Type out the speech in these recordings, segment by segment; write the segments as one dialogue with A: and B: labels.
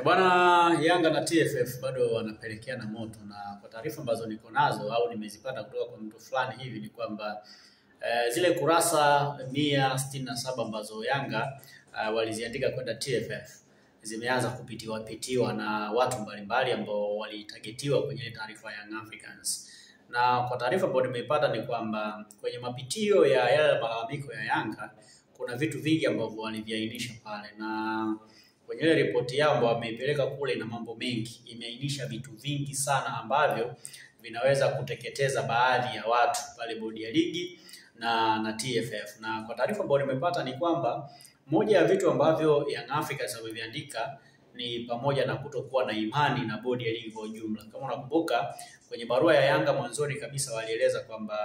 A: Bwana, Yanga na TFF bado wanapelekea na moto, na kwa taarifa ambazo niko nazo au nimezipata kutoka kwa mtu fulani hivi ni kwamba zile kurasa 167 ambazo Yanga waliziandika kwenda TFF zimeanza kupitiwa na watu mbalimbali ambao walitagetiwa kwenye taarifa ya Young Africans. Na kwa taarifa ambayo nimeipata ni kwamba kwenye mapitio ya yale malalamiko ya Yanga kuna vitu vingi ambavyo waliviainisha pale, na kwenye ile ripoti yao ambayo wameipeleka kule na mambo mengi imeainisha vitu vingi sana ambavyo vinaweza kuteketeza baadhi ya watu pale bodi ya ligi na TFF. Na kwa taarifa ambayo nimepata ni kwamba moja ya vitu ambavyo Young Africans wameviandika ni pamoja na kutokuwa na imani na bodi ya ligi kwa ujumla. Kama unakumbuka kwenye barua ya Yanga mwanzoni kabisa walieleza kwamba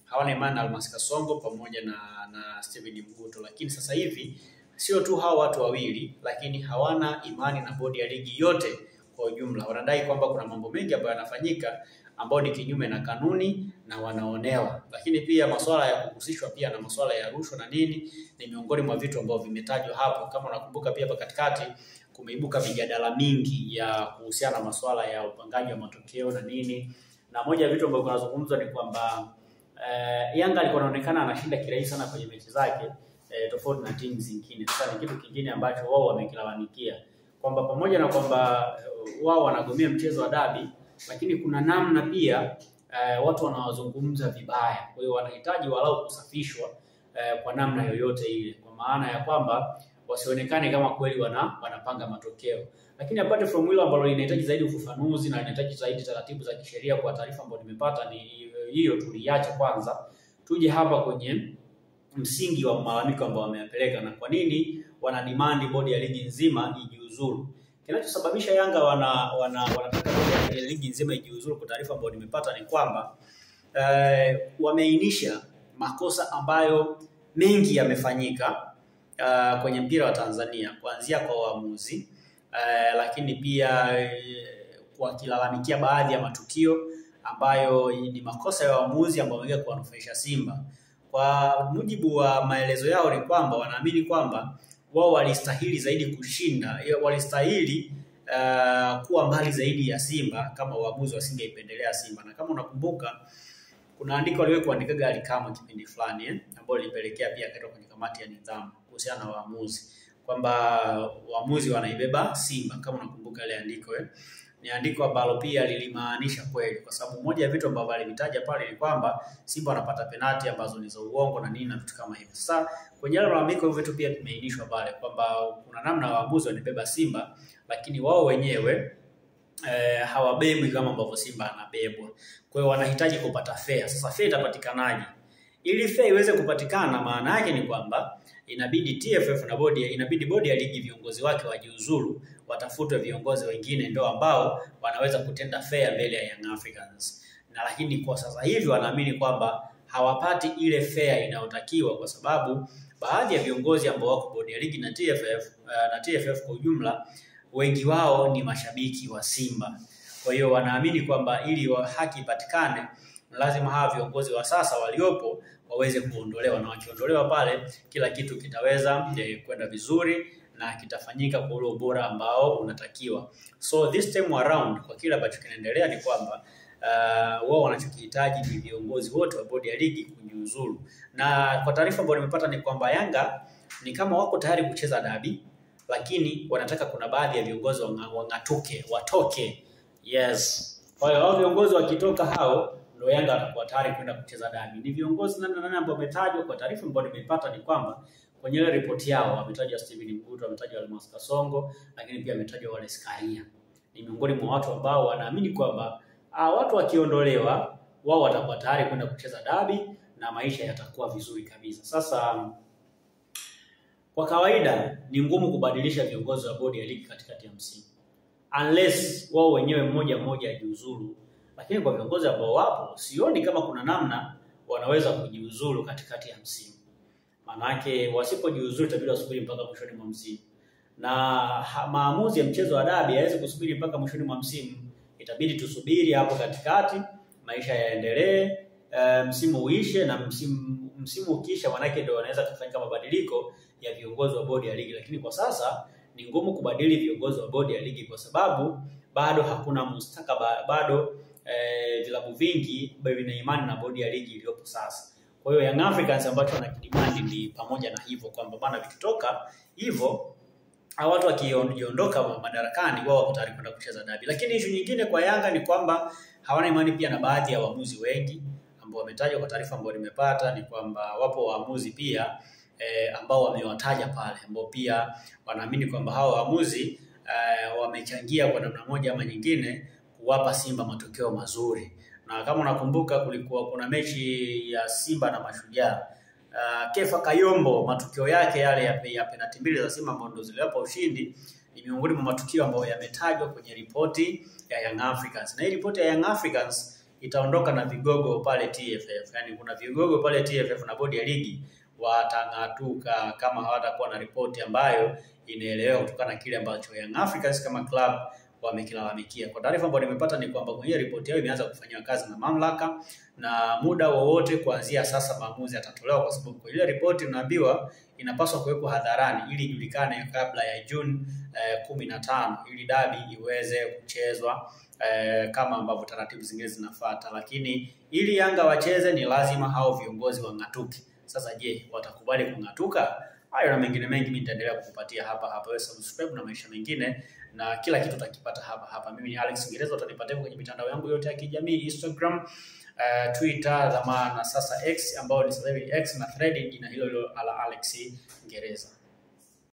A: hawana imani na Almas Kasongo pamoja na Steven Mguto, lakini sasa hivi sio tu hao watu wawili, lakini hawana imani na bodi ya ligi yote kwa ujumla. Wanadai kwamba kuna mambo mengi ambayo yanafanyika ambao ni kinyume na kanuni na wanaonewa. Lakini pia masuala ya kuhusishwa pia na masuala ya rushwa na nini ni miongoni mwa vitu ambavyo vimetajwa hapo. Kama unakumbuka pia hapa katikati kumeibuka mijadala mingi ya kuhusiana na masuala ya upangaji wa matokeo na nini. Na moja ya vitu ambavyo kunazungumzwa ni kwamba Yanga alikuwa anaonekana anashinda kirahisi sana kwenye mechi zake tofauti na timu zingine. Sasa ni kitu kingine ambacho wao wamekilalamikia kwamba pamoja na kwamba wao wanagomea mchezo wa dabi, lakini kuna namna pia watu wanawazungumza vibaya. Kwa hiyo wanahitaji walau kusafishwa kwa namna yoyote ile, kwa maana ya kwamba wasionekane kama kweli wanapanga matokeo. Lakini apart from hilo ambalo linahitaji zaidi ufafanuzi na linahitaji zaidi taratibu za kisheria, kwa taarifa ambayo nimepata ni hiyo, tuliacha kwanza. Tuje hapa kwenye msingi wa malalamiko ambao wameyapeleka na kwa nini wana demand bodi ya ligi nzima ijiuzuru. Kinachosababisha Yanga wanataka bodi ya ligi nzima ijiuzuru, kwa taarifa ambayo nimepata ni kwamba wameainisha makosa ambayo mengi yamefanyika kwenye mpira wa Tanzania, kuanzia kwa waamuzi, lakini pia wakilalamikia baadhi ya matukio ambayo ni makosa ya waamuzi ambao wameweza kuwanufaisha Simba. Kwa mujibu wa maelezo yao ni kwamba wanaamini kwamba wao walistahili zaidi kushinda, walistahili kuwa mbali zaidi ya Simba kama waamuzi wasingeipendelea Simba. Na kama unakumbuka kuna andiko aliwe kuandika Ally Kamwe kipindi fulani ambao lilipelekea pia katika kwenye kamati ya nidhamu kuhusiana na waamuzi kwamba waamuzi wanaibeba Simba. Kama unakumbuka ile andiko ni andiko ambalo pia lilimaanisha kweli, kwa sababu moja ya vitu ambavyo alivitaja pale ni kwamba Simba wanapata penalti ambazo ni za uongo na nini na vitu kama hivyo. Sasa kwenye ile malalamiko hivyo vitu pia vimeainishwa pale kwamba kuna namna waamuzi wanabeba Simba, lakini wao wenyewe hawabebwi kama ambavyo Simba anabebwa. Kwa hiyo wanahitaji kupata fair. Sasa fair itapatikanaje? Ili fair iweze kupatikana, maana yake ni kwamba inabidi TFF na bodi ya ligi viongozi wake wajiuzuru, watafutwe viongozi wengine ndio ambao wanaweza kutenda fair mbele ya Young Africans. Na lakini kwa sasa hivi wanaamini kwamba hawapati ile fair inayotakiwa, kwa sababu baadhi ya viongozi ambao wako bodi ya ligi na TFF kwa ujumla, wengi wao ni mashabiki wa Simba. Kwa hiyo wanaamini kwamba ili haki ipatikane lazima hawa viongozi wa sasa waliopo waweze kuondolewa, na wakiondolewa pale kila kitu kitaweza kwenda vizuri na kitafanyika kwa ule ubora ambao unatakiwa. So this time around kwa kila ambacho kinaendelea ni kwamba wao wanachokihitaji ni viongozi wote wa bodi ya ligi kujiuzuru. Na kwa taarifa ambayo nimepata ni kwamba Yanga ni kama wako tayari kucheza dabi, lakini wanataka kuna baadhi ya viongozi watoke. Yes. Kwa hiyo hao viongozi wakitoka hao ndio Yanga atakuwa tayari kwenda kucheza dabi. Ni viongozi nani ambao wametajwa kwa taarifa ambayo nimepata ni kwamba kwenye ile ripoti yao wametajwa Steven Mguto, wametajwa Almas Kasongo, lakini pia wametajwa Wallace Karia. Ni miongoni mwa watu ambao wanaamini kwamba watu wakiondolewa wao watakuwa tayari kwenda kucheza dabi na maisha yatakuwa vizuri kabisa. Sasa kwa kawaida ni ngumu kubadilisha viongozi wa bodi ya ligi katikati ya msimu, unless wao wenyewe mmoja ajiuzuru. Lakini kwa viongozi ambao wapo, sioni kama kuna namna wanaweza kujiuzuru katikati ya msimu. Manake wasipojiuzuru itabidi wasubiri mpaka mwishoni mwa msimu. Na maamuzi ya mchezo wa dabi haiwezi kusubiri mpaka mwishoni mwa msimu. Itabidi tusubiri hapo katikati, maisha yaendelee, msimu uishe, na msimu ukisha manake ndio wanaweza kufanya mabadiliko ya viongozi wa bodi ya ligi. Lakini kwa sasa ni ngumu kubadili viongozi wa bodi ya ligi kwa sababu bado hakuna mustakabali, bado vilabu vingi vina imani na bodi ya ligi iliyopo sasa. Kwa hiyo Young Africans ambacho wanakidimandi ni pamoja na hivyo kwamba bana vikitoka hivyo watu wakiondoka madarakani wao wako tayari kwenda kucheza dabi. Lakini issue nyingine kwa Yanga ni kwamba hawana imani pia na baadhi ya waamuzi wengi ambao wametajwa. Kwa taarifa ambayo nimepata ni kwamba wapo waamuzi pia ambao wamewataja pale ambao pia wanaamini kwamba hao waamuzi wamechangia kwa namna moja ama nyingine kuwapa Simba matokeo mazuri. Na kama unakumbuka kulikuwa kuna mechi ya Simba na Mashujaa, Kefa Kayombo matukio yake yale ya penalti mbili za Simba ambazo ziliwapa ushindi ni miongoni mwa matukio ambayo yametajwa kwenye ripoti ya Young Africans. Na hii ripoti ya Young Africans itaondoka na vigogo pale TFF. Yaani kuna vigogo pale TFF na bodi ya ligi watang'atuka kama hawatakuwa na ripoti ambayo inaeleweka kutokana na kile ambacho Young Africans kama club wamekilalamikia. Kwa taarifa ambayo nimepata ni kwamba kwenye ripoti yao imeanza kufanywa kazi na mamlaka na muda wowote kuanzia sasa maamuzi yatatolewa, kwa sababu kwa ile ripoti unaambiwa inapaswa kuwekwa hadharani ili ijulikane kabla ya June 15 ili dabi iweze kuchezwa kama ambavyo taratibu zingine zinafuata. Lakini ili Yanga wacheze ni lazima hao viongozi wang'atuke. Sasa je, watakubali kung'atuka? Hayo na mengine mengi mimi nitaendelea kukupatia hapa. Wewe subscribe na maisha mengine na kila kitu utakipata hapa. Mimi ni Alex Ngereza, utanipatia kwenye mitandao yangu yote ya kijamii, Instagram, Twitter, na sasa X ambao ni sasa hivi X na Thread, jina hilo la Alex Ngereza.